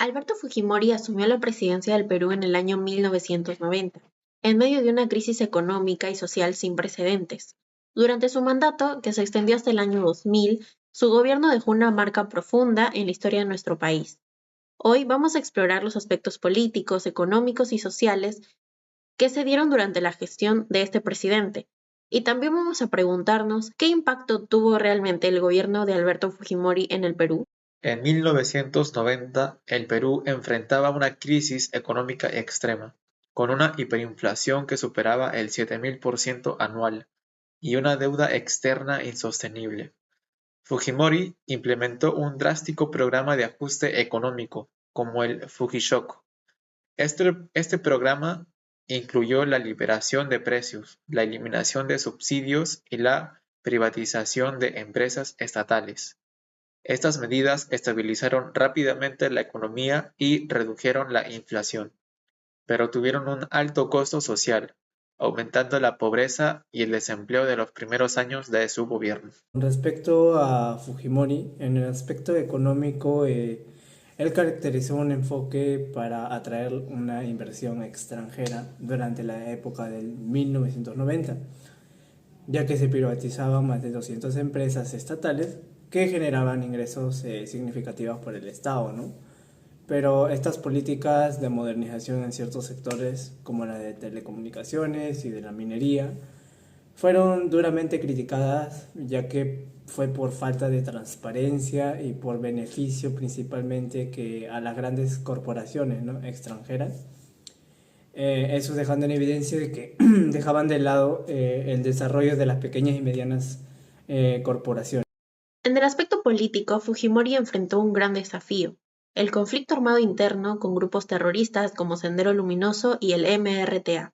Alberto Fujimori asumió la presidencia del Perú en el año 1990, en medio de una crisis económica y social sin precedentes. Durante su mandato, que se extendió hasta el año 2000, su gobierno dejó una marca profunda en la historia de nuestro país. Hoy vamos a explorar los aspectos políticos, económicos y sociales que se dieron durante la gestión de este presidente. Y también vamos a preguntarnos qué impacto tuvo realmente el gobierno de Alberto Fujimori en el Perú. En 1990, el Perú enfrentaba una crisis económica extrema, con una hiperinflación que superaba el 7000% anual y una deuda externa insostenible. Fujimori implementó un drástico programa de ajuste económico, como el Fujishoku. Este programa incluyó la liberación de precios, la eliminación de subsidios y la privatización de empresas estatales. Estas medidas estabilizaron rápidamente la economía y redujeron la inflación, pero tuvieron un alto costo social, aumentando la pobreza y el desempleo de los primeros años de su gobierno. Respecto a Fujimori, en el aspecto económico, él caracterizó un enfoque para atraer una inversión extranjera durante la época del 1990, ya que se privatizaban más de 200 empresas estatales que generaban ingresos significativos por el Estado, ¿no? Pero estas políticas de modernización en ciertos sectores, como la de telecomunicaciones y de la minería, fueron duramente criticadas, ya que fue por falta de transparencia y por beneficio principalmente que a las grandes corporaciones, ¿no?, extranjeras. Eso dejando en evidencia de que dejaban de lado el desarrollo de las pequeñas y medianas corporaciones. En el aspecto político, Fujimori enfrentó un gran desafío: el conflicto armado interno con grupos terroristas como Sendero Luminoso y el MRTA.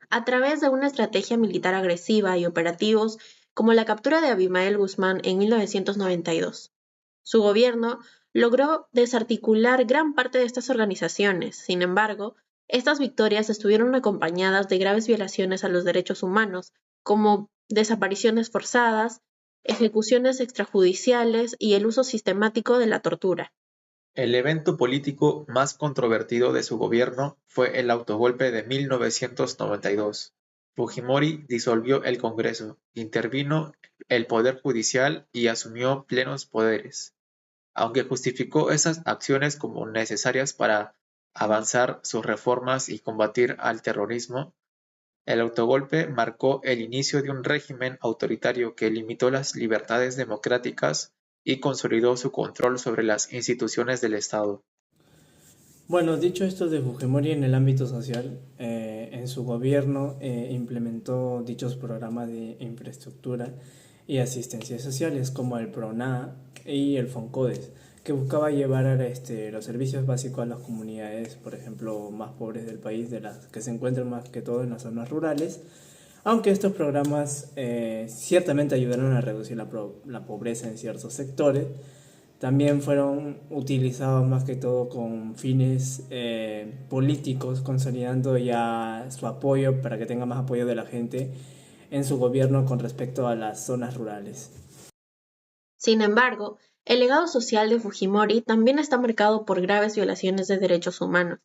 A través de una estrategia militar agresiva y operativos como la captura de Abimael Guzmán en 1992. Su gobierno logró desarticular gran parte de estas organizaciones. Sin embargo, estas victorias estuvieron acompañadas de graves violaciones a los derechos humanos, como desapariciones forzadas, ejecuciones extrajudiciales y el uso sistemático de la tortura. El evento político más controvertido de su gobierno fue el autogolpe de 1992. Fujimori disolvió el Congreso, intervino el Poder Judicial y asumió plenos poderes. Aunque justificó esas acciones como necesarias para avanzar sus reformas y combatir al terrorismo, el autogolpe marcó el inicio de un régimen autoritario que limitó las libertades democráticas y consolidó su control sobre las instituciones del Estado. Bueno, dicho esto de Fujimori en el ámbito social, en su gobierno implementó dichos programas de infraestructura y asistencia sociales como el PRONA y el FONCODES, que buscaba llevar los servicios básicos a las comunidades, por ejemplo, más pobres del país, de las que se encuentran más que todo en las zonas rurales, aunque estos programas ciertamente ayudaron a reducir la pobreza en ciertos sectores. También fueron utilizados más que todo con fines políticos, consolidando ya su apoyo para que tenga más apoyo de la gente en su gobierno con respecto a las zonas rurales. Sin embargo, el legado social de Fujimori también está marcado por graves violaciones de derechos humanos.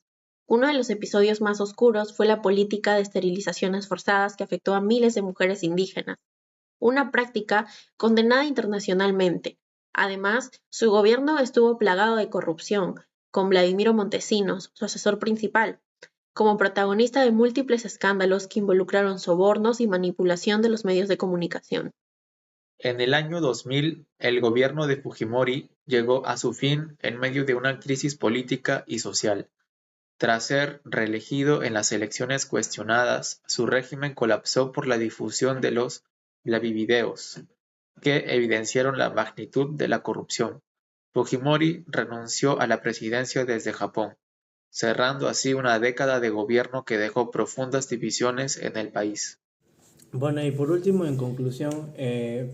Uno de los episodios más oscuros fue la política de esterilizaciones forzadas que afectó a miles de mujeres indígenas, una práctica condenada internacionalmente. Además, su gobierno estuvo plagado de corrupción, con Vladimiro Montesinos, su asesor principal, como protagonista de múltiples escándalos que involucraron sobornos y manipulación de los medios de comunicación. En el año 2000, el gobierno de Fujimori llegó a su fin en medio de una crisis política y social. Tras ser reelegido en las elecciones cuestionadas, su régimen colapsó por la difusión de los clavivideos, que evidenciaron la magnitud de la corrupción. Fujimori renunció a la presidencia desde Japón, cerrando así una década de gobierno que dejó profundas divisiones en el país. Bueno, y por último, en conclusión,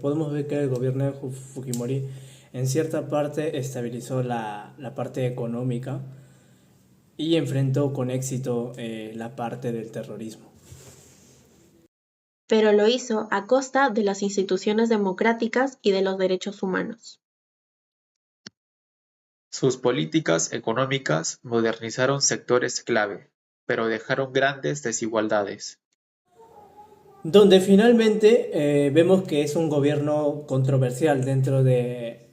podemos ver que el gobierno de Fujimori en cierta parte estabilizó la parte económica y enfrentó con éxito la parte del terrorismo. Pero lo hizo a costa de las instituciones democráticas y de los derechos humanos. Sus políticas económicas modernizaron sectores clave, pero dejaron grandes desigualdades. Donde finalmente vemos que es un gobierno controversial dentro de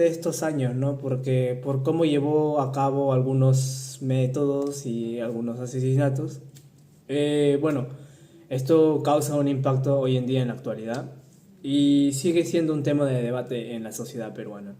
estos años, ¿no? Porque por cómo llevó a cabo algunos métodos y algunos asesinatos, bueno, esto causa un impacto hoy en día en la actualidad y sigue siendo un tema de debate en la sociedad peruana.